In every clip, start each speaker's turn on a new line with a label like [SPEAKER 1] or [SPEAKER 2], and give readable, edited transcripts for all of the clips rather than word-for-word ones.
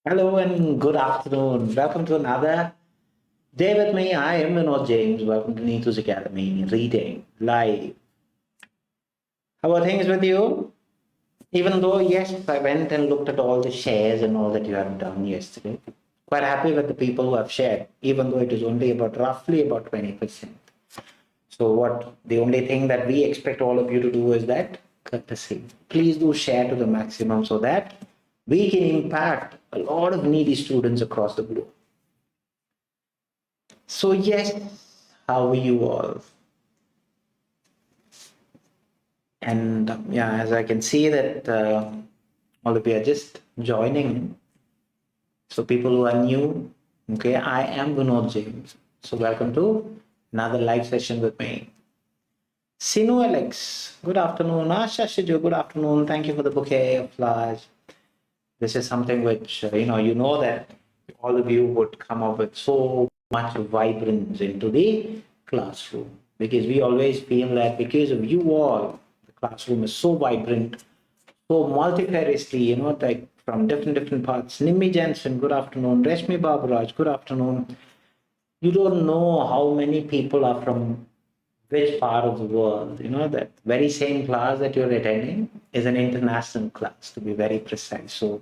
[SPEAKER 1] Hello and good afternoon. Welcome to another day with me. I am Vinod James. Welcome to Neethu's Academy, reading live. How are things with you? Even though, yes, I went and looked at all the shares and all that you have done yesterday. Quite happy with the people who have shared, even though it is only about roughly about 20%. So, what the only thing that we expect all of you to do is that courtesy. Please do share to the maximum so that we can impact a lot of needy students across the globe. So, yes, how are you all? And yeah, as I can see that all of you are just joining. So, people who are new, okay, I am Vinod James. So, welcome to another live session with me. Sinu Alex, good afternoon. Asha Shiju, good afternoon. Thank you for the bouquet of flowers. This is something which, you know that all of you would come up with so much vibrance into the classroom because we always feel that because of you all, the classroom is so vibrant, so multifariously, like from different parts. Nimmi Jensen, good afternoon. Reshmi Baburaj, good afternoon. You don't know how many people are from which part of the world. You know, that very same class that you're attending is an international class, to be very precise. So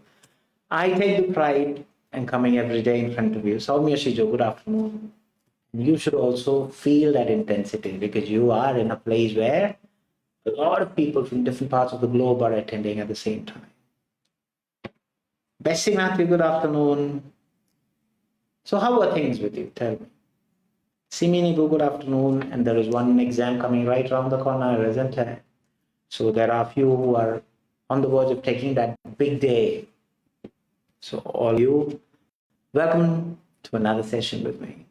[SPEAKER 1] I take the pride in coming every day in front of you. Soumya Shijo, good afternoon. You should also feel that intensity because you are in a place where a lot of people from different parts of the globe are attending at the same time. Bessie Matthew, good afternoon. So, how are things with you? Tell me. Simini, good afternoon. And there is one exam coming right around the corner, isn't it? So, there are a few who are on the verge of taking that big day. So, all you, welcome to another session with me.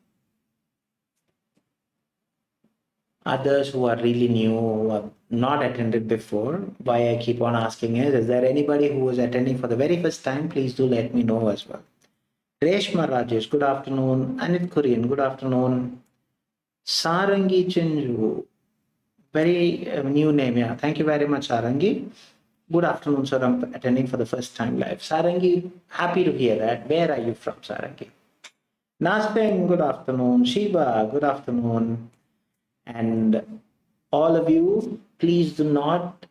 [SPEAKER 1] Others who are really new, who have not attended before, why I keep on asking is there anybody who is attending for the very first time? Please do let me know as well. Reshma Rajesh, good afternoon. Anit Korean, good afternoon. Sarangi Chinju, very new name, yeah. Thank you very much, Sarangi. Good afternoon, sir. I'm attending for the first time live. Sarangi, happy to hear that. Where are you from, Sarangi? Naspeng, good afternoon. Shiba, good afternoon. And all of you, please do not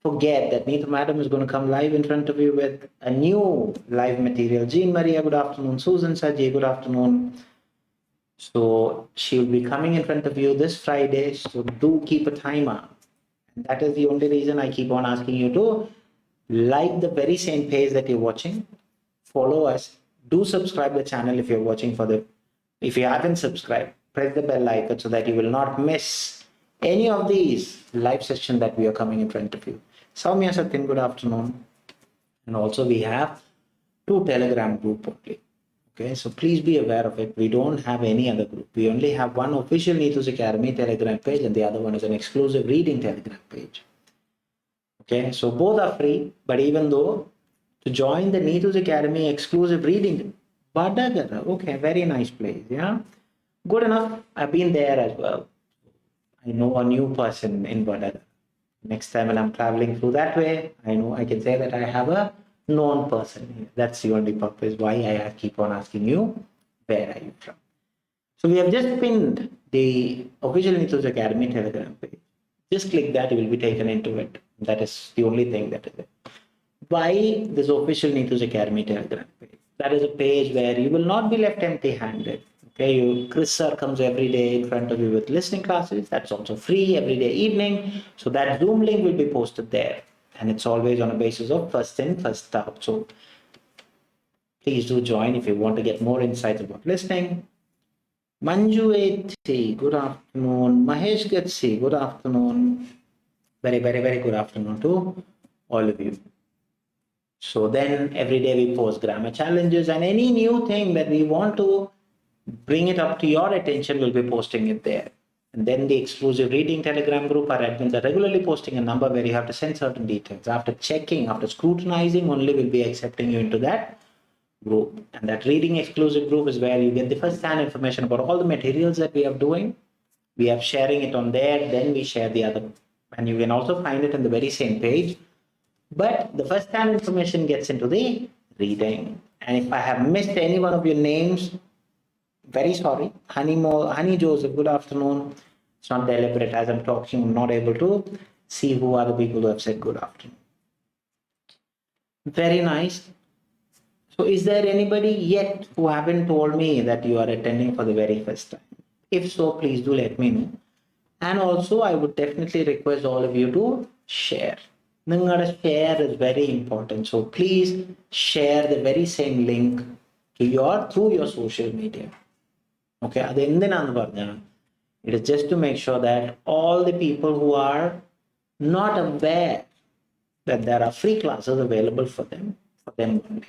[SPEAKER 1] forget that Neethu Madam is going to come live in front of you with a new live material. Jean Maria, good afternoon. Susan Saji, good afternoon. So she'll be coming in front of you this Friday. So do keep a timer. And that is the only reason I keep on asking you to like the very same page that you're watching. Follow us. Do subscribe the channel if you're watching if you haven't subscribed, press the bell icon so that you will not miss any of these live sessions that we are coming in front of you. Soumya Satyan, good afternoon. And also we have two Telegram group only. Okay, so please be aware of it. We don't have any other group. We only have one official Neethus Academy Telegram page and the other one is an exclusive reading Telegram page. Okay, so both are free, but even though to join the Neethus Academy exclusive reading, Badagara, okay, very nice place, yeah. Good enough. I've been there as well. I know a new person in Badagara. Next time when I'm traveling through that way, I know I can say that I have a known person here. That's the only purpose why I keep on asking you, where are you from? So we have just pinned the official Neethus Academy Telegram page. Just click that, you will be taken into it. That is the only thing that is it. Why this official Neethus Academy Telegram page? That is a page where you will not be left empty-handed. Okay, Chris sir comes every day in front of you with listening classes. That's also free every day evening. So that Zoom link will be posted there. And it's always on a basis of first in, first out. So please do join if you want to get more insights about listening. Manju Eti, good afternoon. Mahesh Gatsi, good afternoon. Very good afternoon to all of you. So then every day we post grammar challenges and any new thing that we want to bring it up to your attention, we'll be posting it there. And then the exclusive reading Telegram group, our admins are regularly posting a number where you have to send certain details. After checking, after scrutinizing, only we'll be accepting you into that group. And that reading exclusive group is where you get the first-hand information about all the materials that we are doing. We are sharing it on there, then we share the other. And you can also find it on the very same page. But the first-hand information gets into the reading. And if I have missed any one of your names, very sorry. Honey Joseph, good afternoon. It's not deliberate as I'm talking, I'm not able to see who are the people who have said good afternoon. Very nice. So is there anybody yet who haven't told me that you are attending for the very first time? If so, please do let me know. And also, I would definitely request all of you to share. Share is very important. So please share the very same link through your social media. Okay, it is just to make sure that all the people who are not aware that there are free classes available for them only.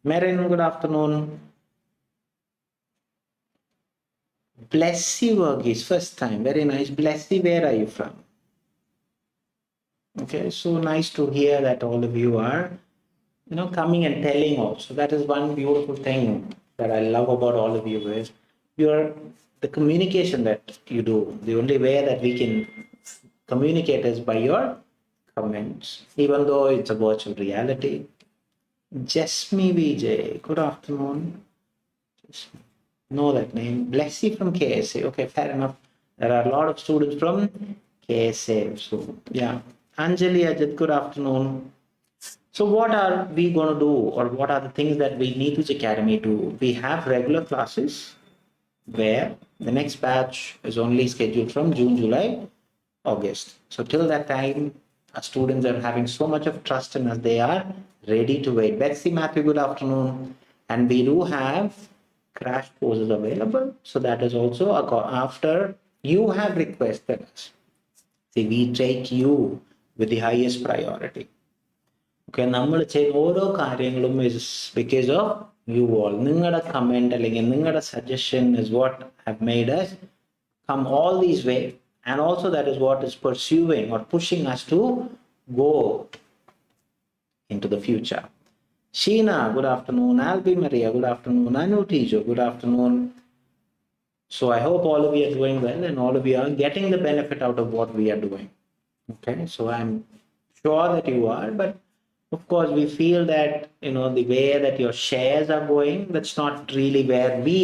[SPEAKER 1] Marin, good afternoon. Blessy Verghese, first time, very nice. Blessy, where are you from? Okay, so nice to hear that all of you are, coming and telling also. That is one beautiful thing that I love about all of you is the communication that you do. The only way that we can communicate is by your comments, even though it's a virtual reality. Jasmine Vijay, good afternoon. Know that name. Blessy from KSA. Okay, fair enough. There are a lot of students from KSA. So, yeah. Anjali Ajit, good afternoon. So, what are we going to do, or what are the things that we need to Academy do? We have regular classes where the next batch is only scheduled from June, July, August. So, till that time, our students are having so much of trust in us, they are ready to wait. Betsy Matthew, good afternoon. And we do have crash courses available. So that is also after you have requested us. See, we take you with the highest priority. Okay, നമ്മൾ ചെയ്യുന്ന ഓരോ കാര്യങ്ങളും is because of you all. നിങ്ങളുടെ comment അല്ലെങ്കിൽ നിങ്ങളുടെ suggestion is what have made us come all these way, and also that is what is pursuing or pushing us to go into the future. Sheena, good afternoon. Albi Maria, good afternoon. Anu Tijo, good afternoon. So I hope all of you are doing well and all of you are getting the benefit out of what we are doing. Okay, so I'm sure that you are, but of course we feel that, the way that your shares are going, that's not really where we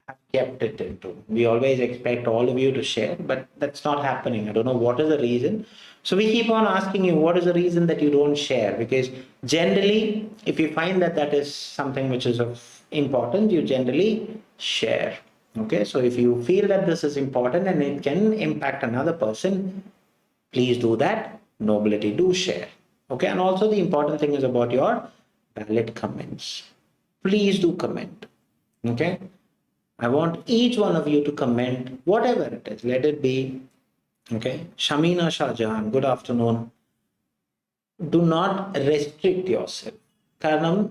[SPEAKER 1] have kept it into. We always expect all of you to share, but that's not happening. I don't know what is the reason. So we keep on asking you, what is the reason that you don't share? Because generally, if you find that that is something which is of importance, you generally share. Okay, so if you feel that this is important and it can impact another person, please do that. Nobility, do share. Okay, and also the important thing is about your valid comments. Please do comment. Okay, I want each one of you to comment whatever it is. Let it be. Okay, Shamina Shahjahan, good afternoon. Do not restrict yourself. Karanam,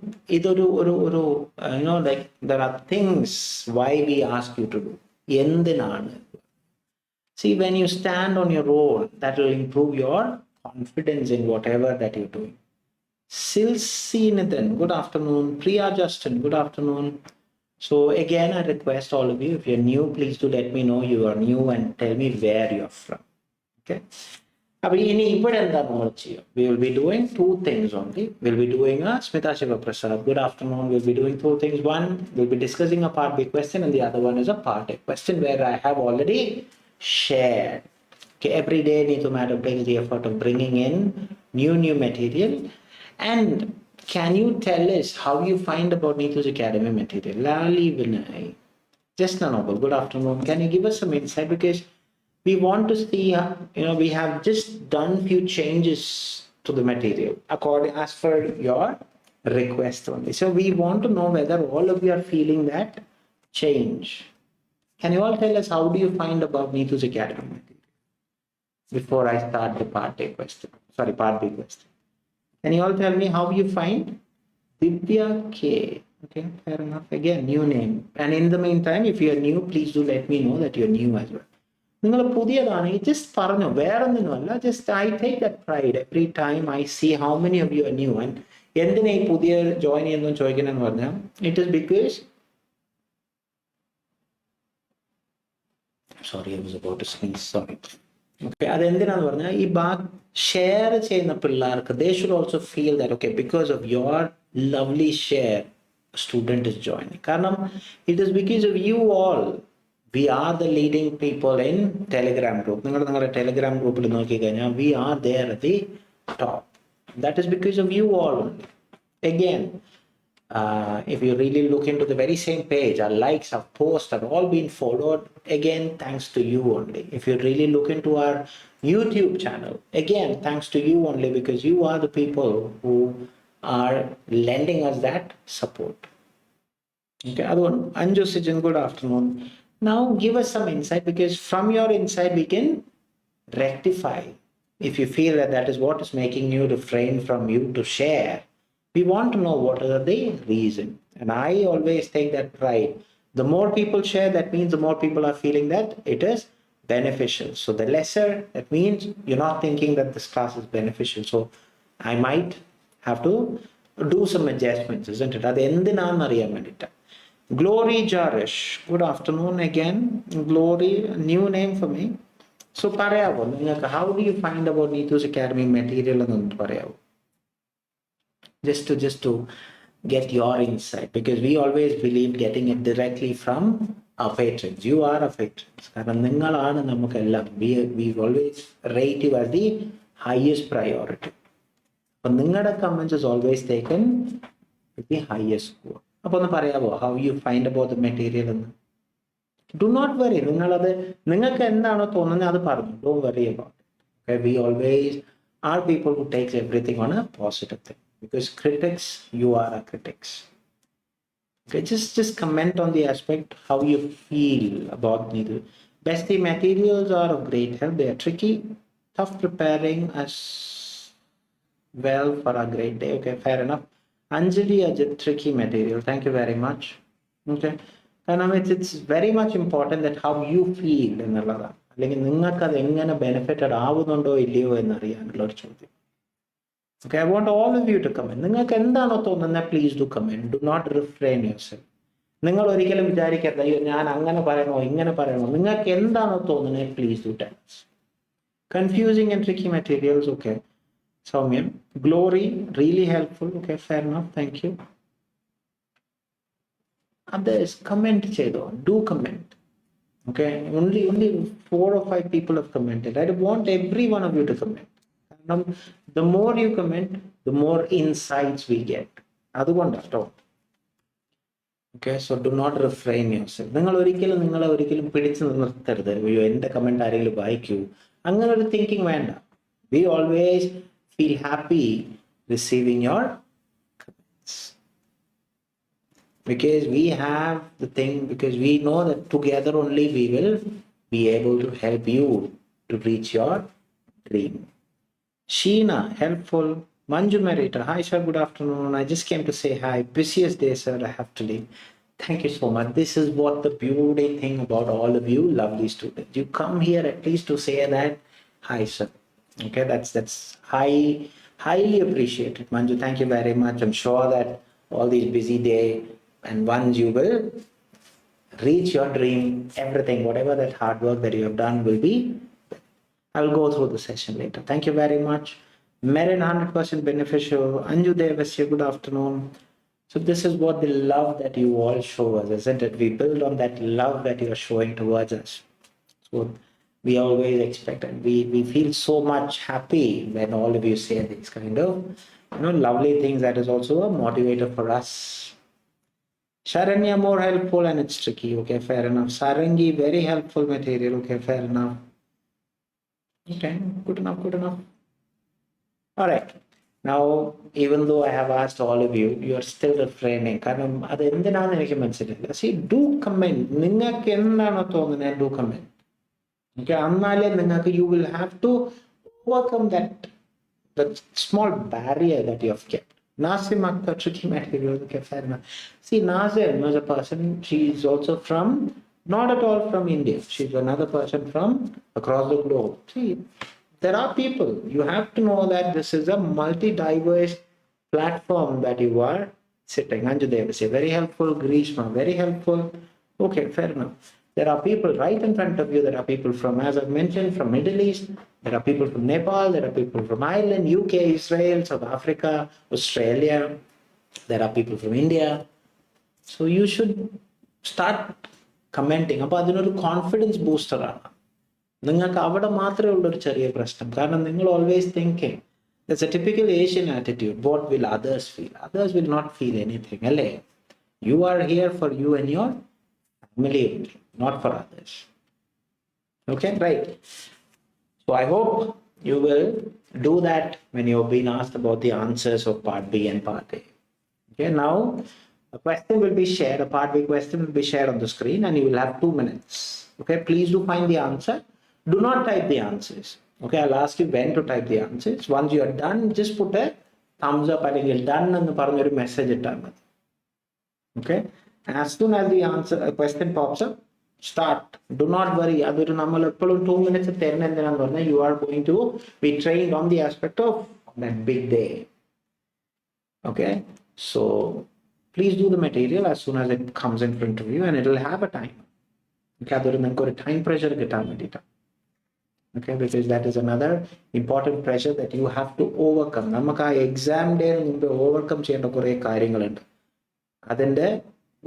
[SPEAKER 1] like there are things why we ask you to do. See, when you stand on your own, that will improve your confidence in whatever that you're doing. Silsi Nathan, good afternoon. Priya Justin, good afternoon. So again, I request all of you, if you're new, please do let me know you are new and tell me where you're from. Okay. We will be doing two things only. We'll be doing a Smita Shiva Prasad. Good afternoon. We'll be doing two things. One, we'll be discussing a part B question, and the other one is a part A question where I have already shared. Okay, every day Neethu Madam takes the effort of bringing in new material. And can you tell us how you find about Neethu's Academy material? Lali Vinay, just a noble. Good afternoon. Can you give us some insight? Because we want to see, we have just done few changes to the material according as per your request only. So we want to know whether all of you are feeling that change. Can you all tell us how do you find about Neethu's Academy material before I start the part B question? Can you all tell me how you find? Divya K. Okay, fair enough. Again, new name. And in the meantime, if you are new, please do let me know that you're new as well. Just I take that pride every time I see how many of you are new. And it is because, sorry, I was about to sneeze. Sorry. Okay, share they should also feel that, okay, because of your lovely share a student is joining. Karanam, it is because of you all. We are the leading people in Telegram group. Telegram group, we are there at the top. That is because of you all. Again, if you really look into the very same page, our likes, our posts have all been followed. Again, thanks to you only. If you really look into our YouTube channel, again, thanks to you only, because you are the people who are lending us that support. Okay, Adon, Anju Sijan, good afternoon. Now give us some insight, because from your insight we can rectify. If you feel that that is what is making you refrain from you to share, we want to know what are the reason. And I always take that pride. The more people share, that means the more people are feeling that it is beneficial. So the lesser, that means you're not thinking that this class is beneficial. So I might have to do some adjustments, isn't it? അത് എന്തിനാണെന്ന് അറിയാൻ വേണ്ടിയിട്ട്. Glory Jarish, good afternoon again. Glory, new name for me. So പറയാവോ നിങ്ങൾക്ക്, how do you find about Neethus Academy material എന്നൊന്ന് പറയാവോ? Just to get your insight, because we always believe getting it directly from our patrons. You are our patrons. കാരണം നിങ്ങളാണ് നമുക്കെല്ലാം. We always rate you as the highest priority. But നിങ്ങളുടെ comments is always taken with the highest score. അപ്പോൾ ഒന്ന് പറയാവോ how you find about the material എന്ന്? Do not worry. നിങ്ങൾക്ക് എന്താണോ തോന്നുന്നത് അത് പറഞ്ഞു. Don't worry about it. Okay? We always are people who takes everything on a positive thing. Because critics, you are our critics. Okay, just comment on the aspect how you feel about Neethu. Bestie, materials are of great help. They are tricky, tough preparing as well for a great day. Okay, fair enough. Anjali, a tricky material. Thank you very much. Okay. And it's very much important that how you feel എന്നുള്ളതാണ്. അല്ലെങ്കിൽ നിങ്ങൾക്ക് അത് എങ്ങനെ benefited ആവുന്നുണ്ടോ ഇല്ലയോ എന്നറിയാനുള്ള ഒരു ചോദ്യം. Okay, I want all of you to comment. നിങ്ങൾക്ക് എന്താണോ തോന്നുന്നത്, please do comment. Do not refrain yourself. നിങ്ങൾ ഒരിക്കലും വിചാരിക്കരുത് അയ്യോ ഞാൻ അങ്ങനെ പറയണോ ഇങ്ങനെ പറയണോ. നിങ്ങൾക്ക് എന്താണോ തോന്നുന്നത്, please do tell us. Confusing and tricky materials, okay. Soumya, Glory, really helpful. Okay, fair enough. Thank you. Others, comment chedo. Do comment. Okay, only 4 or 5 people have commented. I want every one of you to comment. The more you comment, the more insights we get. അതുകൊണ്ടാട്ടോ. Okay, so do not refrain yourself. നിങ്ങളെ ഒരിക്കലും പിടിച്ചു നിർത്തരുത്. അയ്യോ എൻ്റെ comment ആരെങ്കിലും വായിക്കൂ, അങ്ങനെ ഒരു തിങ്കിങ് വേണ്ട. We always feel happy receiving your comments. Because we have the thing, because we know that together only we will be able to help you to reach your dream. Sheena, helpful. Manju Merita, hi sir, good afternoon. I just came to say hi. Busiest day, sir, I have to leave. Thank you so much. This is what the beauty thing about all of you lovely students. You come here at least to say that, hi sir. Okay, that's highly appreciated. Manju, thank you very much. I'm sure that all these busy day, and once you will reach your dream, everything, whatever that hard work that you have done will be, I'll go through the session later. Thank you very much. Merin, 100% beneficial. Anju Devasya, good afternoon. So this is what the love that you all show us, isn't it? We build on that love that you are showing towards us. So we always expect, and we feel so much happy when all of you say these kind of lovely things. That is also a motivator for us. Sharanya, more helpful, and it's tricky. Okay, fair enough. Sarangi, very helpful material. Okay, fair enough. Okay, good enough. All right. Now, even though I have asked all of you, you are still refraining. See, do comment. Do comment. Okay, you will have to overcome that small barrier that you have kept. Nasim Akhtar, tricky material. Okay, fair enough. See, Nazim was a person, she is also from, not at all from India. She's another person from across the globe. See, there are people. You have to know that this is a multi-diverse platform that you are sitting. Anju Devasya, very helpful. Grishma, very helpful. Okay, fair enough. There are people right in front of you. There are people from, as I've mentioned, from Middle East. There are people from Nepal. There are people from Ireland, UK, Israel, South Africa, Australia. There are people from India. So you should start commenting. അപ്പോൾ അതിനൊരു confidence ബൂസ്റ്ററാണ്. നിങ്ങൾക്ക് അവിടെ മാത്രമേ ഉള്ളൊരു ചെറിയ പ്രശ്നം. കാരണം നിങ്ങൾ always thinking that's a typical Asian attitude. What will others feel? Others will not feel anything. അല്ലേ? You are here for you and your family only, not for others. Okay, right. So I hope you will do that when you've been asked about the answers of part B and part A. Okay, now a question will be shared, a part B question will be shared on the screen, and you will have 2 minutes. Okay, please do find the answer. Do not type the answers. Okay, I'll ask you when to type the answers. Once you are done, just put a thumbs up അല്ലെങ്കിൽ done എന്ന് പറഞ്ഞൊരു message ഇട്ടാൽ മതി. Okay, as soon as the answer a question pops up, start. Do not worry. അതൊരു നമ്മൾ എപ്പോഴും 2 minutes തരുന്ന എന്തിനാന്ന് പറഞ്ഞാൽ you are going to be trained on the aspect of that big day. Okay, so please do the material as soon as it comes in front of you, and it will have a time. Okay, അതൊരു നിങ്ങൾക്ക് ഒരു time pressure കിട്ടാൻ വേണ്ടിയിട്ടാണ്. Okay, because that is another important pressure that you have to overcome. നമുക്ക് ആ exam day മുമ്പ് overcome ചെയ്യേണ്ട കുറേ കാര്യങ്ങളുണ്ട്. അതിൻ്റെ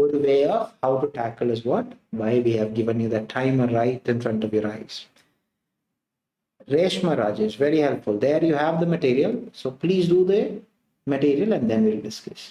[SPEAKER 1] ഒരു way of how to tackle is what? Why we have given you that timer right in front of your eyes. Reshma Rajesh, very helpful. There you have the material. So please do the material and then we'll discuss.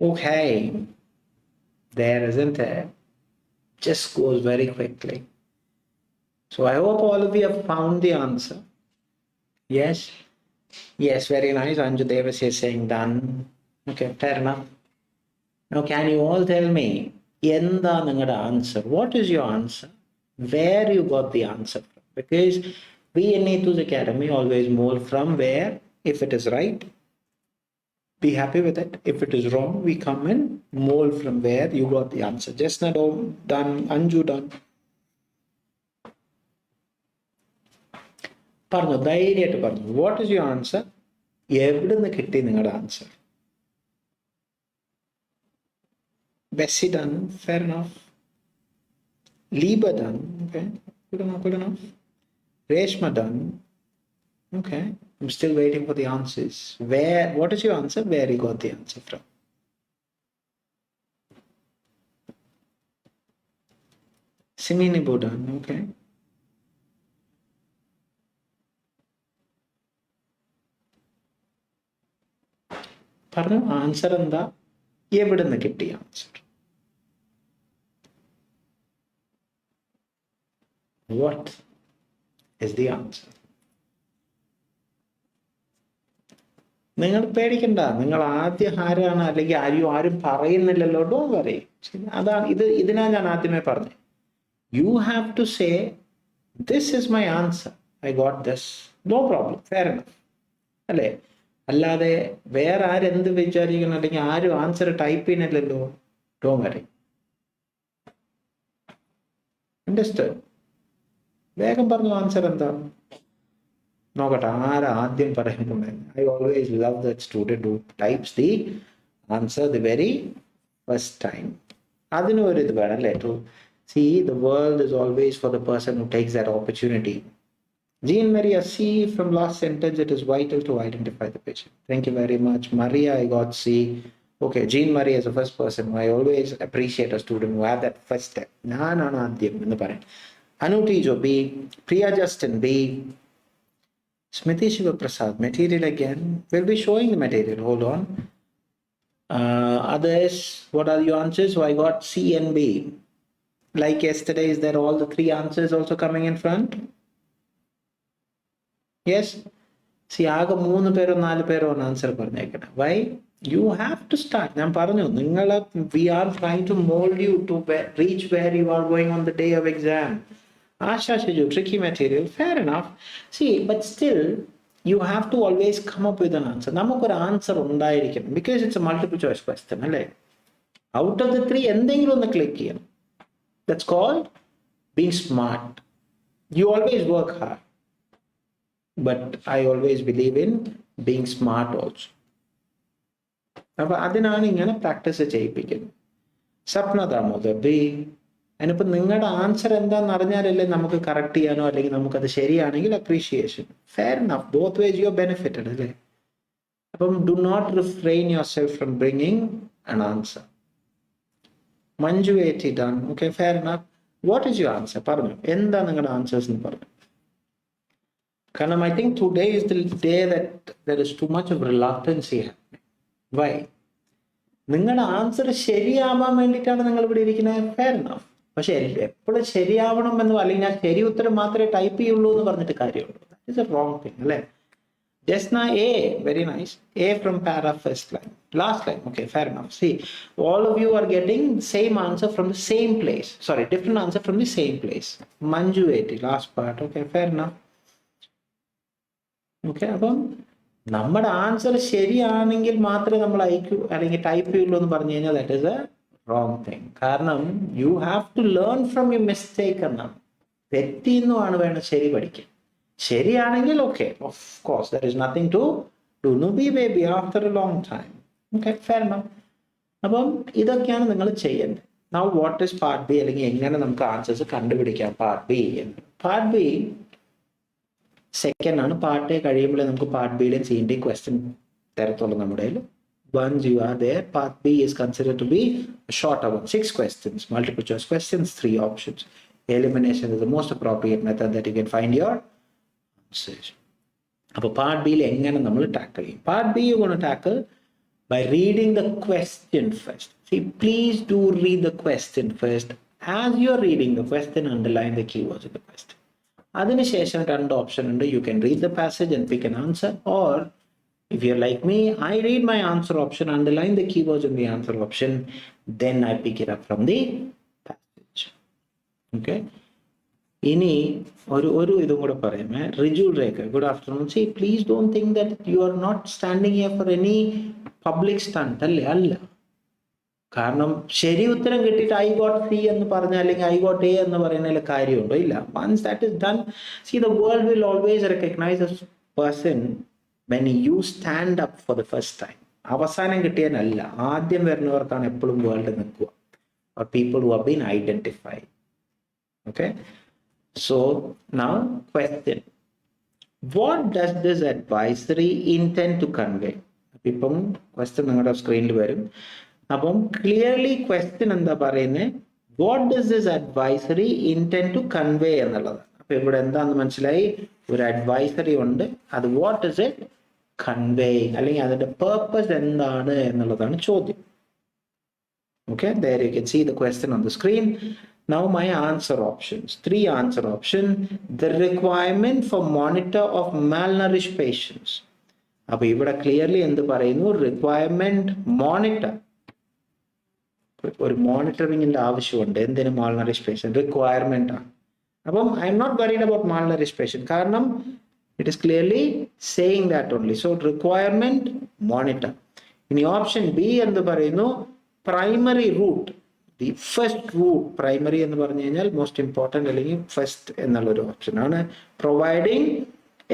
[SPEAKER 1] Okay, there isn't it? Just goes very quickly. So I hope all of you have found the answer. Yes? Yes, very nice. Anju Devas is saying done. Okay, fair enough. Now, can you all tell me, എന്താ നിങ്ങളുടെ answer? What is your answer? Where you got the answer from? Because we in Neethus Academy always mold from where, if it is right, be happy with it. If it is wrong, we come and mold from where you got the answer. Just not done, Anju done. പറഞ്ഞു ധൈര്യമായിട്ട് പറഞ്ഞു. What is your answer? എവിടെ നിന്ന് കിട്ടി നിങ്ങളുടെ answer? Bessy done, fair enough. Leeba done, okay, good enough. Reshma done, okay. I'm still waiting for the answers. Where? What is your answer? Where you got the answer from? Simini Bodan, okay. പറഞ്ഞു answer എന്താ? എവിടെ നിന്ന് കിട്ടിയ answer? What is the answer? നിങ്ങൾ പേടിക്കണ്ട. നിങ്ങൾ ആദ്യം ആരാണ് അല്ലെങ്കിൽ ആരും പറയുന്നില്ലല്ലോ, ഡോണ്ട് വറി. അതാണ് ഇതിനാ ഞാൻ ആദ്യമേ പറഞ്ഞത്. You have to say, this is my answer. I got this. No problem. Fair enough. അല്ലേ? അല്ലാതെ വേറെ ആരെന്ത് വിചാരിക്കണം അല്ലെങ്കിൽ ആരും ആൻസർ ടൈപ്പ് ചെയ്യുന്നില്ലല്ലോ. Don't worry. അണ്ടർസ്റ്റാൻഡ്? വേഗം പറഞ്ഞു ആൻസർ എന്താ നോക്കട്ടെ ആരാ ആദ്യം പറയുന്നത്. I always love that student who types the answer the very first time. അതിനും ഒരു ഇത് വേണം അല്ലേ? To see the world is always for the person who takes that opportunity. Jean Maria C from last sentence, it is vital to identify the patient. Thank you very much. Maria, I got C. Okay, Jean Maria is the first person. I always appreciate a student who have that first step. Anu Tijo B. Priya Justin B. Smriti Shiva Prasad, material again. We'll be showing the material. Hold on. Others, what are your answers? So I got C and B. Like yesterday, is there all the three answers also coming in front? Yes. See, ആകെ 3 പേരോ 4 പേരോ ആണ് answer പറഞ്ഞേക്കണേ. Why? You have to start. ഞാൻ പറഞ്ഞു നിങ്ങളെ we are trying to mold you to reach where you are going on the day of exam. Asha Shiju, tricky material. Fair enough. See, but still, you have to always come up with an answer. നമുക്കൊരു answer ഉണ്ടായിരിക്കണം. Because it's a multiple choice question. അല്ലേ? Out of the 3, എന്തെങ്കിലും ഒന്ന് click ചെയ്യണം. That's called being smart. You always work hard. But I always believe in being smart also. അപ്പോൾ അതിനാണ് ഇങ്ങനെ practice ചെയ്യിപ്പിക്കുന്നത്. സ്വപ്ന Damodar B. അതിനിപ്പോൾ നിങ്ങളുടെ ആൻസർ എന്താണെന്ന് അറിഞ്ഞാലല്ലേ നമുക്ക് കറക്റ്റ് ചെയ്യാനോ അല്ലെങ്കിൽ നമുക്കത് ശരിയാണെങ്കിൽ appreciation. Fair enough. Both ways you are benefited അല്ലേ? അപ്പം do not refrain yourself from bringing an answer. Manju എറ്റി done. Okay, fair enough. What is your answer? പറഞ്ഞു എന്താ നിങ്ങളുടെ ആൻസേഴ്സ് എന്ന് പറഞ്ഞു. കാരണം I think today is the day that there is too much of reluctancy happening. Why? നിങ്ങളുടെ answer ശരിയാവാൻ വേണ്ടിയിട്ടാണ് നിങ്ങൾ ഇവിടെ ഇരിക്കുന്നത്. Fair enough. പക്ഷെ എപ്പോഴും ശരിയാവണം എന്ന് അല്ലെങ്കിൽ ഞാൻ ശരി ഉത്തരം മാത്രമേ ടൈപ്പ് ചെയ്യുള്ളൂ എന്ന് പറഞ്ഞിട്ട് കാര്യമുള്ളൂ. That is a wrong thing അല്ലേ? Jasna A, very nice. A from para first line. Last line, okay, fair enough. See, all of you are getting the same answer from the same place. Sorry, different answer from the same place. Manju 80, last part, okay, fair enough. Okay, അപ്പം നമ്മുടെ answer ശരിയാണെങ്കിൽ മാത്രമേ നമ്മൾ അയക്കൂ അല്ലെങ്കിൽ type ചെയ്യുള്ളൂ എന്ന് പറഞ്ഞു കഴിഞ്ഞാൽ that is a wrong thing. കാരണം you have to learn from you mistake എന്നാണ്. തെറ്റിന്നുമാണ് വേണം ശരി പഠിക്കാൻ. ശരിയാണെങ്കിൽ okay, of course there is nothing to do. നു be baby after a long time. Okay, fair enough. അപ്പം ഇതൊക്കെയാണ് നിങ്ങൾ ചെയ്യേണ്ടത്. Now what is part B, അല്ലെങ്കിൽ എങ്ങനെ നമുക്ക് ആൻസേഴ്സ് കണ്ടുപിടിക്കാം പാർട്ട് ബി എന്ന്. പാർട്ട് ബി സെക്കൻഡ് ആണ്. പാർട്ട് എ കഴിയുമ്പോൾ നമുക്ക് പാർട്ട് ബിയിലെയും സിൻ്റെയും ക്വസ്റ്റ്യൻ തരത്തുള്ളൂ നമ്മുടെ കയ്യിൽ. Once you are there, part B is considered to be a shorter one. 6 questions, multiple choice questions, 3 options. Elimination is the most appropriate method that you can find your answers. അപ്പോൾ part ബിയിൽ എങ്ങനെ നമ്മൾ tackle ചെയ്യും? Part B U gonna tackle by reading the question first. See, please do read the question first. As you are reading the question, underline the keywords of the question. അതിനുശേഷം 2 option ഉണ്ട്. You can read the passage and pick an answer, or if you're like me, I read my answer option, underline the keywords in the answer option, then I pick it up from the passage. Okay. ഇനി ഒരു ഇതും കൂടെ പറയാമേ. Riju Rekha, good afternoon. See, please don't think that you are not standing here for any public stunt. അല്ലേ? അല്ല. കാരണം ശരി ഉത്തരം കിട്ടിയിട്ട് ഐ ഗോട്ട് സി എന്ന് പറഞ്ഞാൽ അല്ലെങ്കിൽ ഐ ഗോട്ട് എ എന്ന് പറയുന്നതിൽ കാര്യമുണ്ടോ? ഇല്ല. Once that is done, see the world will always recognise a person when you stand up for the first time. അവസാനം കിട്ടിയതല്ല, ആദ്യം വരുന്നവർക്കാണ് എപ്പോഴും വേൾഡ് നിൽക്കുക. or people who have been identified. Okay, so now question, what does this advisory intend to convey? ഇപ്പം question നിങ്ങളുടെ സ്ക്രീനിൽ വരും. അപ്പം clearly question എന്താ പറയുന്നത്? What does this advisory intend to convey എന്നുള്ളതാണ്. അപ്പൊ ഇവിടെ എന്താന്ന് മനസ്സിലായി? ഒരു അഡ്വൈസറി ഉണ്ട്. അത് വാട്ട് ഇസ് ഇറ്റ് കൺവേയിങ്, അല്ലെങ്കിൽ അതിന്റെ പേർപ്പസ് എന്താണ് എന്നുള്ളതാണ് ചോദ്യം. Okay, there you can see the question on the screen. Now my answer options, 3 answer option. The requirement for monitor of malnourished patients. അപ്പൊ ഇവിടെ ക്ലിയർലി എന്ത് പറയുന്നു? Requirement monitor. ഒരു മോണിറ്ററിങ്ങിന്റെ ആവശ്യമുണ്ട് എന്തിന് മാൽനറിഷ് പേഷ്യൻ റിക്വയർമെന്റ് ആണ്. അപ്പം I am not worried about malnourish patient, കാരണം it is clearly saying that only. So requirement monitor. ഇനി ഓപ്ഷൻ ബി എന്ന് പറയുന്നു primary route. The first route primary എന്ന് പറഞ്ഞു കഴിഞ്ഞാൽ മോസ്റ്റ് ഇമ്പോർട്ടൻ്റ് അല്ലെങ്കിൽ ഫസ്റ്റ് എന്നുള്ളൊരു ഓപ്ഷനാണ്. Providing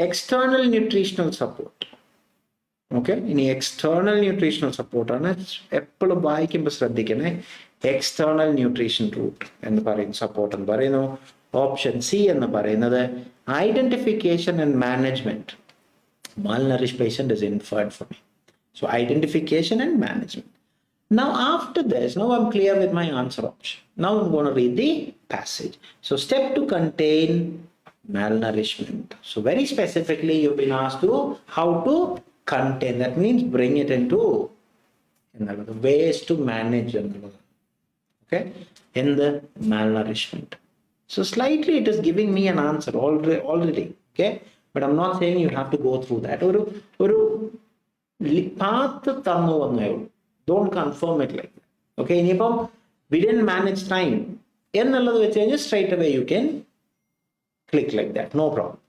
[SPEAKER 1] external nutritional support. Okay, ഇനി എക്സ്റ്റേണൽ ന്യൂട്രീഷണൽ സപ്പോർട്ടാണ്. എപ്പോഴും വായിക്കുമ്പോൾ ശ്രദ്ധിക്കണേ, എക്സ്റ്റേണൽ ന്യൂട്രീഷൻ റൂട്ട് എന്ന് പറയുന്ന സപ്പോർട്ട് എന്ന് പറയുന്നു. ഓപ്ഷൻ സി എന്ന് പറയുന്നത് identification and management. Malnourished patient is inferred for me. So identification and management. Now after this, now I'm clear with my answer option. Now I'm going to read the passage. So step to contain malnourishment. So very specifically you've been asked to how to contain. That means bring it into ways to manage. Okay, in the malnourishment. So slightly it is giving me an answer already. Okay, but I'm not saying you have to go through that. ഒരു path തന്നു വന്നേ ഉള്ളൂ. Don't confirm it like that. Okay, ഇനിയിപ്പം we didn't manage time എന്നുള്ളത് വെച്ച് കഴിഞ്ഞാൽ straight away you can click like that, no problem.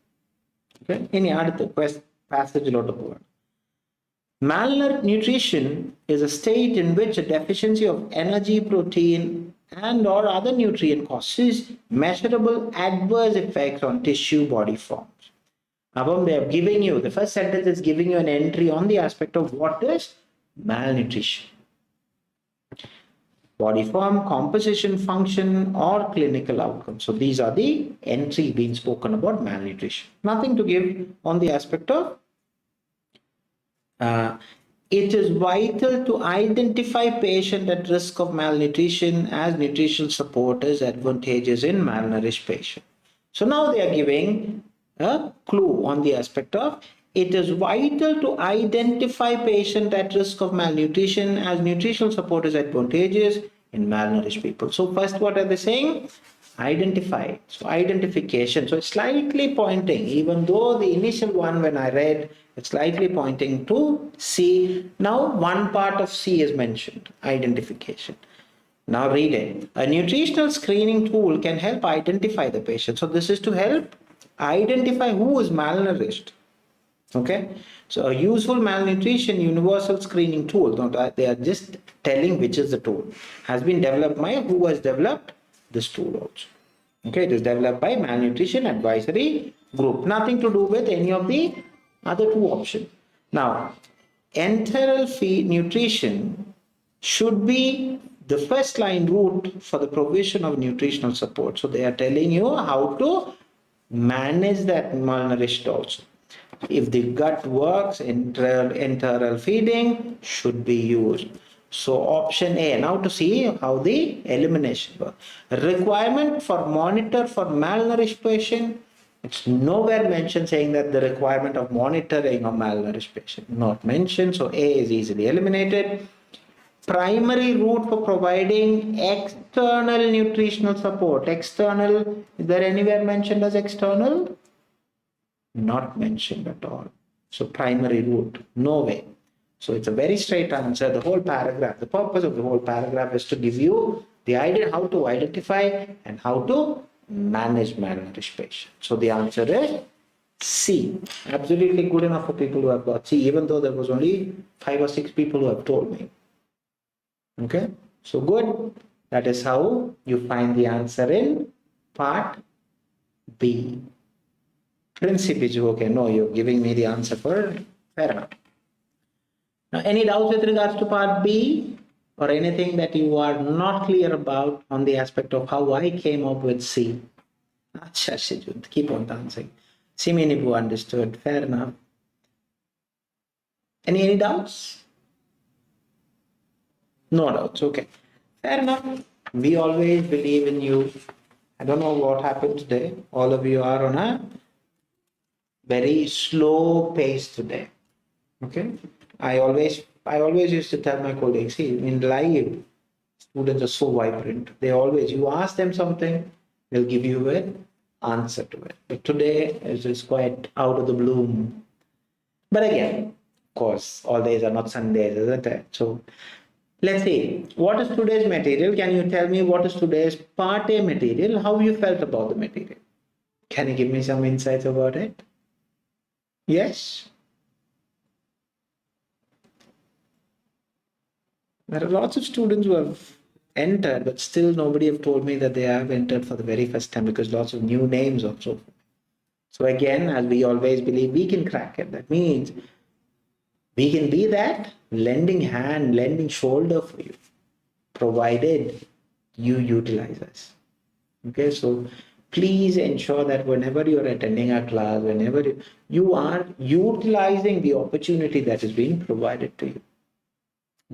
[SPEAKER 1] Okay, ഇനി അടുത്ത പാസേജിലോട്ട് പോവാണ്. Malnutrition is a state in which a deficiency of energy, protein, and or other nutrient causes measurable adverse effects on tissue body forms. Above they are giving you, the first sentence is giving you an entry on the aspect of what is malnutrition. Body form, composition, function, or clinical outcome. So these are the entry being spoken about malnutrition. Nothing to give on the aspect of it is vital to identify patient at risk of malnutrition as nutritional support is advantageous in malnourished patient. So now they are giving a clue on the aspect of it is vital to identify patient at risk of malnutrition as nutritional support is advantageous in malnourished people. So first, what are they saying? Identify. So identification. So it's slightly pointing, even though the initial one when I read, it's slightly pointing to C. Now one part of C is mentioned, identification. Now read it. A nutritional screening tool can help identify the patient. So this is to help identify who is malnourished. Okay, so a useful malnutrition universal screening tool, they are just telling which is the tool, has been developed by who has developed this tool also. Okay, it is developed by Malnutrition Advisory Group, nothing to do with any of the other two options. Now enteral feed nutrition should be the first line route for the provision of nutritional support. So they are telling you how to manage that malnourished also. If the gut works, enteral feeding should be used. So option A, now to see how the elimination works. Requirement for monitor for malnourished patient, it's nowhere mentioned saying that the requirement of monitoring of malnourished patient, not mentioned. So A is easily eliminated. Primary route for providing external nutritional support. External, is there anywhere mentioned as external? Not mentioned at all. So primary route, no way. So it's a very straight answer. The whole paragraph, the purpose of the whole paragraph is to give you the idea how to identify and how to manage malnourished patients. So the answer is C. Absolutely good enough for people who have got C, even though there was only 5 or 6 people who have told me. Okay, so good. That is how you find the answer in part B. Principis, okay, no, you're giving me the answer for fair enough. Now, any doubts with regards to part B or anything that you are not clear about on the aspect of how I came up with C? Acha, Shijut, keep on dancing. Siminibu understood, fair enough. Any doubts? No doubts, okay. Fair enough. We always believe in you. I don't know what happened today. All of you are on a very slow pace today. Okay. I always used to tell my colleagues, see, in live, students are so vibrant. They always, you ask them something, they'll give you an answer to it. But today is just quite out of the bloom. But again, of course, all days are not Sundays, isn't it? So Let's see, what is today's material? Can you tell me what is today's part A material? How you felt about the material? Can you give me some insights about it? Yes? There are lots of students who have entered, but still nobody have told me that they have entered for the very first time because lots of new names also. So again, as we always believe, we can crack it. That means we can be that lending hand, lending shoulder for you, provided you utilize us. Okay, so please ensure that whenever you're attending a class, whenever you are utilizing the opportunity that is being provided to you.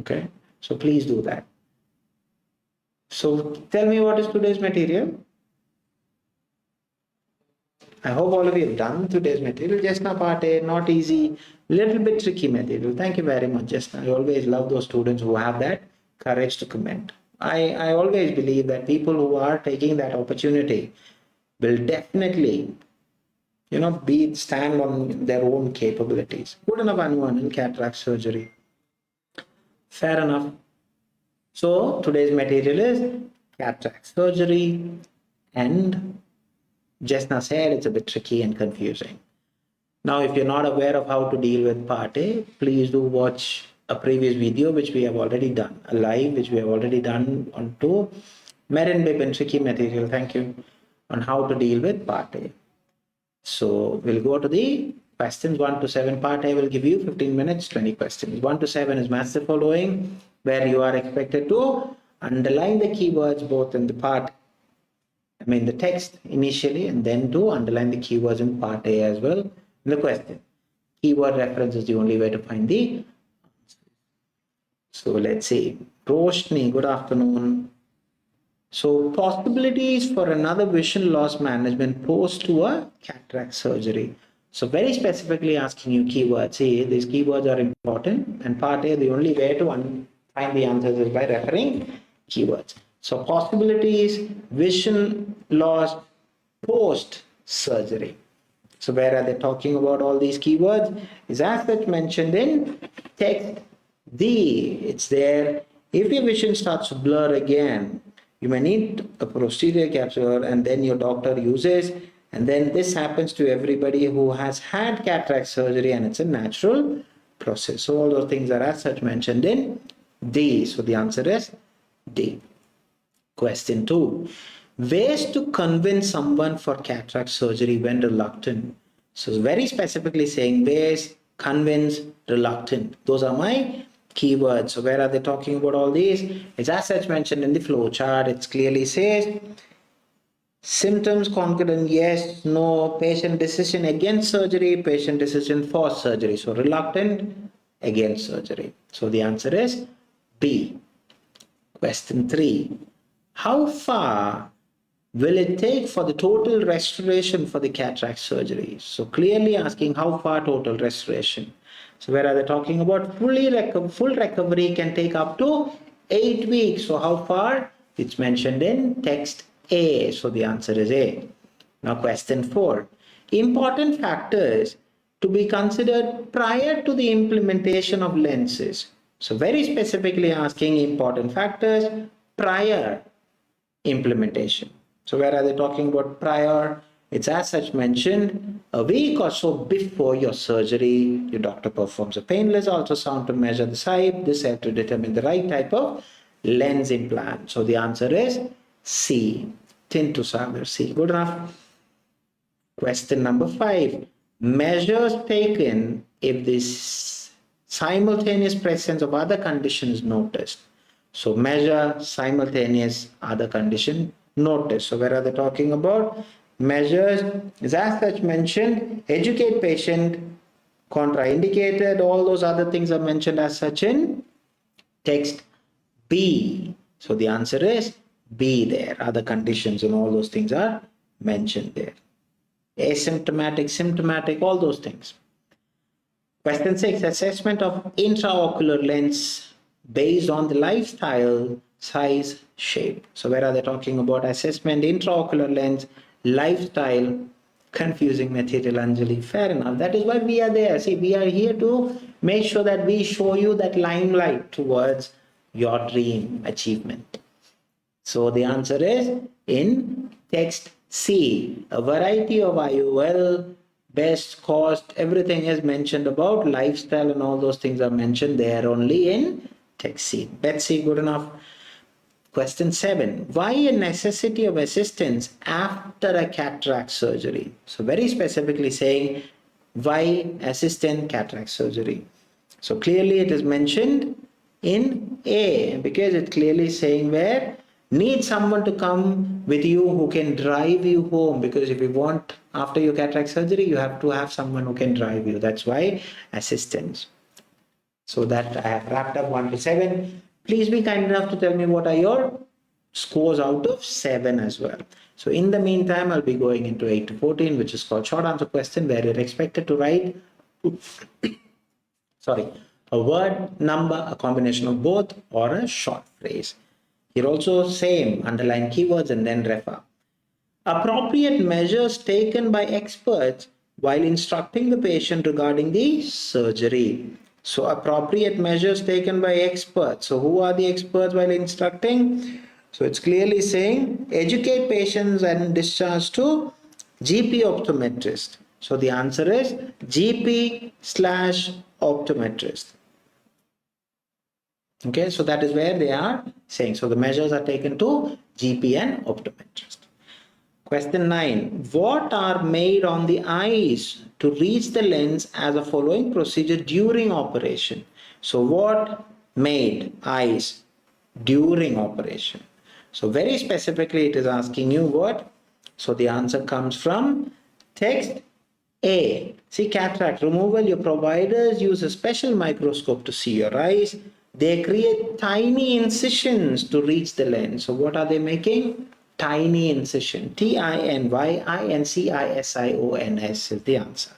[SPEAKER 1] Okay, so please do that. So tell me, what is today's material? I hope all of you have done today's material. Just now part A, not easy, little bit tricky material. Thank you very much. Just now, I always love those students who have that courage to comment. I always believe that people who are taking that opportunity will definitely, be stand on their own capabilities. Good enough, Anuan, in cataract surgery. Fair enough. So today's material is cataract surgery, and just now said it's a bit tricky and confusing. Now, if you're not aware of how to deal with part A, please do watch a previous video which we have already done, a live which we have already done on to Merin Bib and tricky material. Thank you, on how to deal with part A. So we'll go to the questions 1 to 7. Part A will give you 15 minutes, 20 questions. 1 to 7 is massive following, where you are expected to underline the keywords both in the the text initially, and then to underline the keywords in part A as well. The question. Keyword reference is the only way to find the answer. So let's see. Roshni, good afternoon. So possibilities for another vision loss management post to a cataract surgery. So very specifically asking you keywords. See, these keywords are important, and part A, the only way to find the answers is by referring keywords. So possibilities, vision loss post surgery. So where are they talking about all these keywords? Is as such mentioned in text D. It's there. If your vision starts to blur again, you may need a posterior capsule, and then your doctor uses, and then this happens to everybody who has had cataract surgery, and it's a natural process. So all those things are as such mentioned in D. So the answer is D. Question 2. Ways to convince someone for cataract surgery when reluctant. So very specifically saying ways, convince, reluctant. Those are my keywords. So where are they talking about all these? It's as such mentioned in the flow chart. It clearly says symptoms, concurrent, yes, no, patient decision against surgery, patient decision for surgery. So reluctant, against surgery. So the answer is B. Question 3. How far will it take for the total restoration for the cataract surgery? So clearly asking how far total restoration. So where are they talking about? Full recovery can take up to 8 weeks. So how far? It's mentioned in text A. So the answer is A. Now question 4. Important factors to be considered prior to the implementation of lenses. So very specifically asking important factors prior implementation. So where are they talking about prior? It's as such mentioned a week or so before your surgery, your doctor performs a painless ultrasound to measure the size. This helps to determine the right type of lens implant. So the answer is C. Tintu Sagar, C. Good enough. Question number 5. Measures taken if this simultaneous presence of other conditions noticed. So measure simultaneous other condition notice. So where are they talking about? Measures is as such mentioned, educate patient, contraindicated, all those other things are mentioned as such in text B. So the answer is B there. Other conditions and all those things are mentioned there. Asymptomatic, symptomatic, all those things. Question 6. Assessment of intraocular lens based on the lifestyle, size, shape. So where are they talking about assessment, intraocular lens, lifestyle, confusing material, Anjali? Fair enough. That is why we are there. See, we are here to make sure that we show you that limelight towards your dream achievement? So the answer is in text C. A variety of IOL, best, cost, everything is mentioned about lifestyle and all those things are mentioned there only in text C. Betsy, good enough. Question 7. Why a necessity of assistance after a cataract surgery? So very specifically saying why assistant cataract surgery. So clearly it is mentioned in A because it's clearly saying where need someone to come with you who can drive you home, because if you want after your cataract surgery you have to have someone who can drive you. That's why assistance. So that I have wrapped up 1 to 7. Please be kind enough to tell me what are your scores out of 7 as well. So in the meantime, I'll be going into 8 to 14, which is called short answer question, where you're expected to write a word, number, a combination of both, or a short phrase. Here also same, underline keywords and then refer. Appropriate measures taken by experts while instructing the patient regarding the surgery. So appropriate measures taken by experts. So who are the experts while instructing? So it's clearly saying educate patients and discharge to GP optometrist. So the answer is GP/optometrist. Okay, so that is where they are saying. So the measures are taken to GP and optometrist. Question 9. What are made on the eyes to reach the lens as a following procedure during operation? So what made eyes during operation? So very specifically it is asking you what? So the answer comes from text A. See, cataract removal, your providers use a special microscope to see your eyes. They create tiny incisions to reach the lens. So what are they making? Tiny incision. TINYINCISIONS is the answer.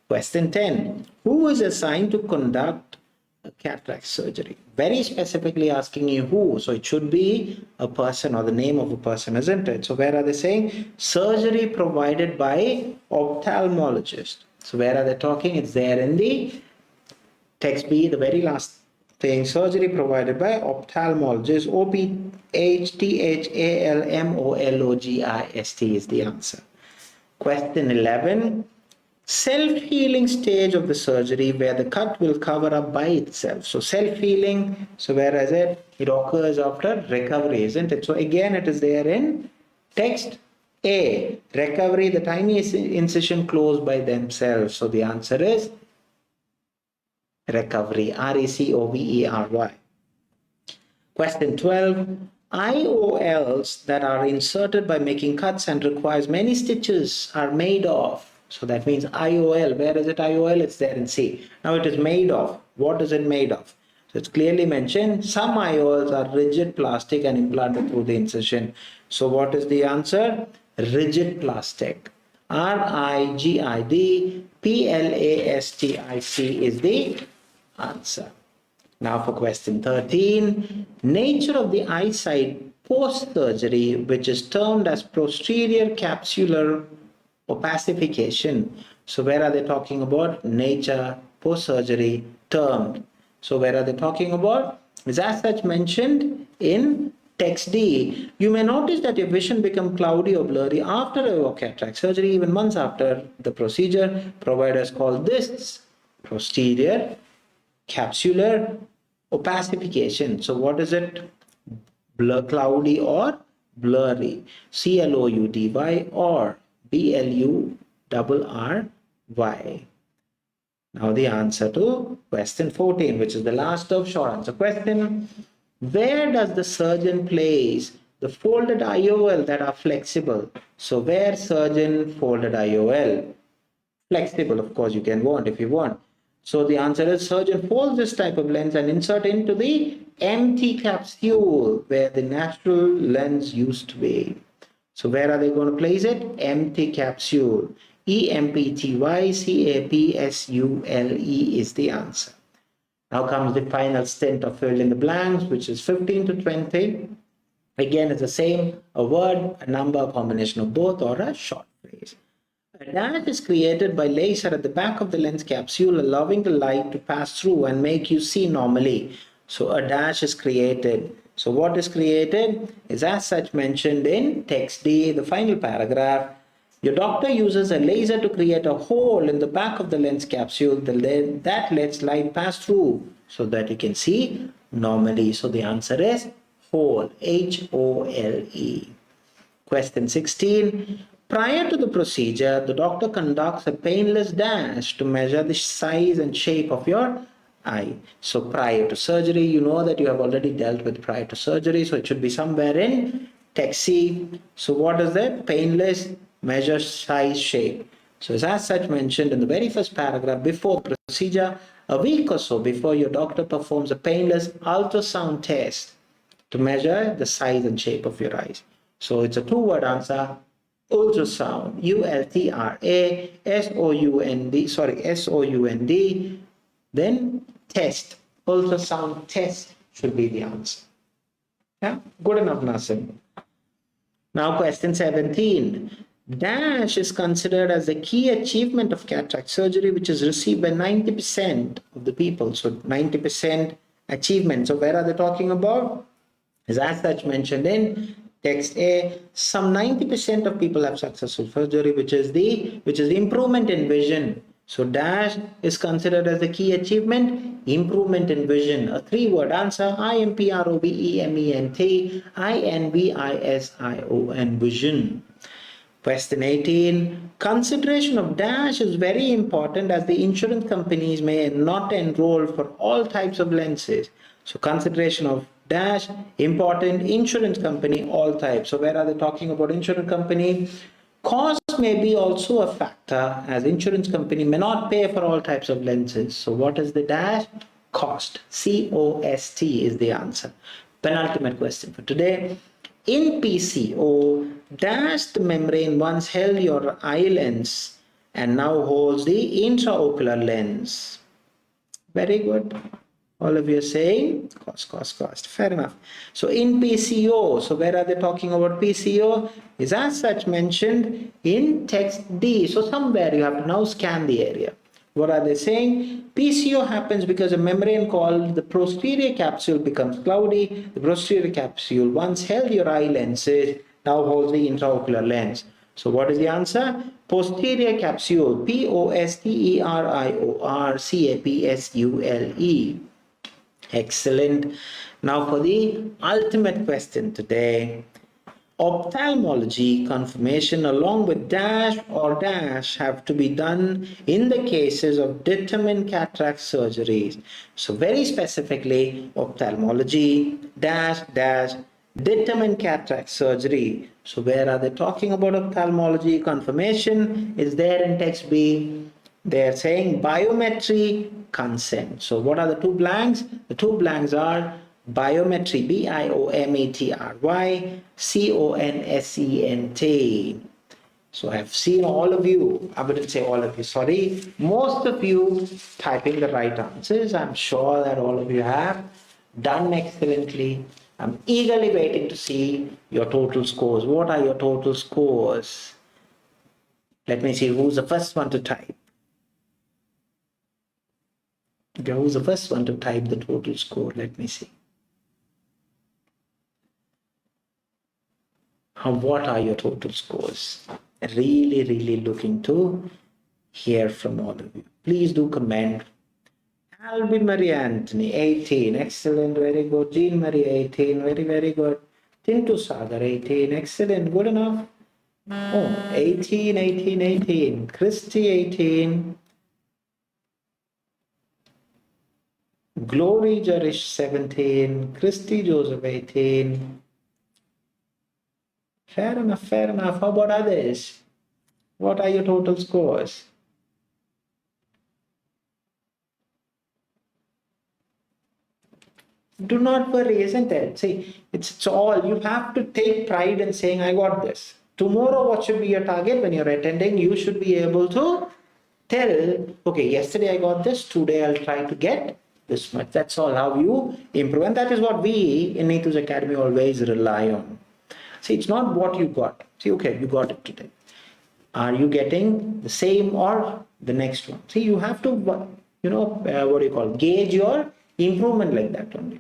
[SPEAKER 1] Question 10. Who is assigned to conduct a cataract surgery? Very specifically asking you who. So it should be a person or the name of a person, isn't it? So where are they saying? Surgery provided by ophthalmologist. So where are they talking? It's there in the text B, the very last thing. Surgery provided by ophthalmologist. OPHTHALMOLOGIST is the answer. Question 11. Self-healing stage of the surgery where the cut will cover up by itself. So self-healing, so where is it? It occurs after recovery, isn't it? So again it is there in text A. Recovery, the tiny incision closed by themselves. So the answer is recovery. RECOVERY. Question 12. IOLs that are inserted by making cuts and requires many stitches are made of. So that means IOL. Where is it IOL? It's there in C. Now it is made of. What is it made of? So it's clearly mentioned. Some IOLs are rigid plastic and implanted through the incision. So what is the answer? Rigid plastic. RIGID PLASTIC is the answer. Now for question 13. Nature of the eyesight post-surgery, which is termed as posterior capsular opacification. So where are they talking about? Nature post-surgery termed. So where are they talking about? Is as such mentioned in text D. You may notice that your vision becomes cloudy or blurry after a cataract surgery, even months after the procedure. Providers call this posterior capsular opacification. So what is it? Cloudy or blurry. CLOUDY or BLURRY. Now the answer to question 14, which is the last of short answer question. Where does the surgeon place the folded IOL that are flexible? So where surgeon folded IOL? Flexible, of course, you can want if you want. So the answer is surgeon folds this type of lens and insert into the empty capsule where the natural lens used to be. So where are they going to place it? Empty capsule. EMPTYCAPSULE is the answer. Now comes the final stint of fill in the blanks, which is 15 to 20. Again, it's the same, a word, a number, a combination of both, or a short phrase. A dash is created by laser at the back of the lens capsule, allowing the light to pass through and make you see normally. So a dash is created. So what is created is as such mentioned in text D, the final paragraph. Your doctor uses a laser to create a hole in the back of the lens capsule that lets light pass through so that you can see normally. So the answer is hole, Hole. Question 16. Prior to the procedure, the doctor conducts a painless dash to measure the size and shape of your eye. So prior to surgery, you know that you have already dealt with prior to surgery, so it should be somewhere in text C. So what is that? Painless measure size shape. So as such mentioned in the very first paragraph, before the procedure, a week or so before, your doctor performs a painless ultrasound test to measure the size and shape of your eyes. So it's a two-word answer, ultrasound, Ultrasound, then test, ultrasound test should be the answer. Yeah, good enough, Nasim. Now question 17. Dash is considered as the key achievement of cataract surgery, which is received by 90% of the people. So 90% achievement. So where are they talking about? Is as such mentioned in text A. Some 90% of people have successful surgery, which is the improvement in vision. So dash is considered as the key achievement, improvement in vision. A three-word answer, IMPROVEMENT, vision. Question 18. Consideration of dash is very important as the insurance companies may not enroll for all types of lenses. So consideration of dash, important, insurance company, all types. So where are they talking about insurance company? Cost may be also a factor as insurance company may not pay for all types of lenses. So what is the dash? Cost. C-O-S-T is the answer. Penultimate question for today. In PCO, dash the membrane once held your eye lens and now holds the intraocular lens. Very good. All of you are saying cost. Fair enough. So in PCO, so where are they talking about PCO? Is as such mentioned in text D. So somewhere you have to now scan the area. What are they saying? PCO happens because a membrane called the posterior capsule becomes cloudy. The posterior capsule once held your eye lenses, now holds the intraocular lens. So what is the answer? Posterior capsule, POSTERIOR CAPSULE. Excellent. Now for the ultimate question today. Ophthalmology confirmation along with dash or dash have to be done in the cases of determined cataract surgeries. So very specifically, ophthalmology, dash, determined cataract surgery. So where are they talking about ophthalmology? Confirmation is there in text B. They're saying biometry consent. So what are the two blanks? The two blanks are biometry, BIOMETRY, CONSENT. So I've seen all of you, I wouldn't say all of you, sorry, most of you typing the right answers. I'm sure that all of you have done excellently. I'm eagerly waiting to see your total scores. What are your total scores? Let me see who's the first one to type. Who's the first one to type the total score? Let me see. What are your total scores? Really looking to hear from all of you. Please do comment. Alvin Marie Anthony, 18. Excellent, very good. Jean Marie, 18. Very good. Tintu Sagar, 18. Excellent, good enough. Oh, 18. Christy, 18. Glory Jarish, 17. Christy Joseph, 18. Fair enough. How about others? What are your total scores? Do not worry, isn't it? See, it's all, you have to take pride in saying, I got this. Tomorrow, what should be your target when you're attending? You should be able to tell, okay, yesterday I got this, today I'll try to get this much. That's all how you improve. And that is what we in Neethu's Academy always rely on. See, it's not what you got. See, okay, you got it today. Are you getting the same or the next one? See, you have to, what do you call, gauge your Improvement like that only.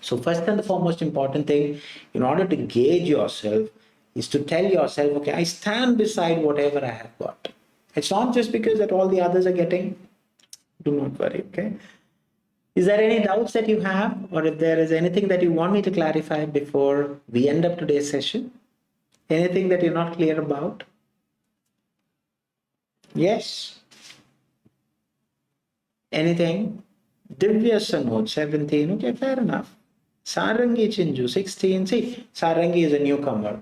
[SPEAKER 1] So first and the foremost important thing in order to gauge yourself is to tell yourself, okay, I stand beside whatever I have got. It's not just because that all the others are getting. Do not worry, okay? Is there any doubts that you have, or if there is anything that you want me to clarify before we end up today's session? Anything that you're not clear about? Yes? Anything? Divya Sanod, 17. Okay, fair enough. Sarangi Chinju, 16. See, Sarangi is a newcomer.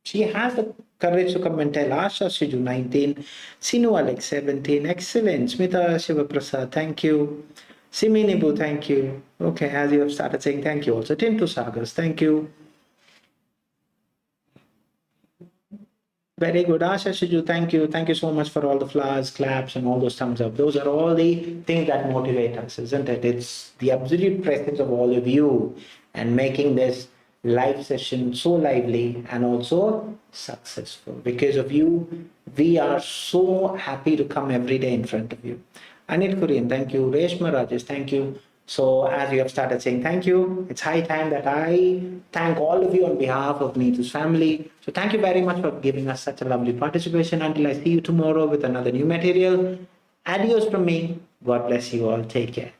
[SPEAKER 1] She has the courage to come and tell. Asha Shiju, 19. Sinu Alex, 17. Excellent. Smita Shivaprasad, thank you. Siminibu, thank you. Okay, as you have started saying thank you also. Tintu Sagars, thank you. Very good. Asha Shiju, thank you. Thank you so much for all the flowers, claps, and all those thumbs up. Those are all the things that motivate us, isn't it? It's the absolute presence of all of you and making this live session so lively and also successful. Because of you, we are so happy to come every day in front of you. Anit Korean, thank you. Reshma Rajesh, thank you. So as you have started saying thank you, it's high time that I thank all of you on behalf of Neethu's family. So thank you very much for giving us such a lovely participation. Until I see you tomorrow with another new material. Adios from me. God bless you all. Take care.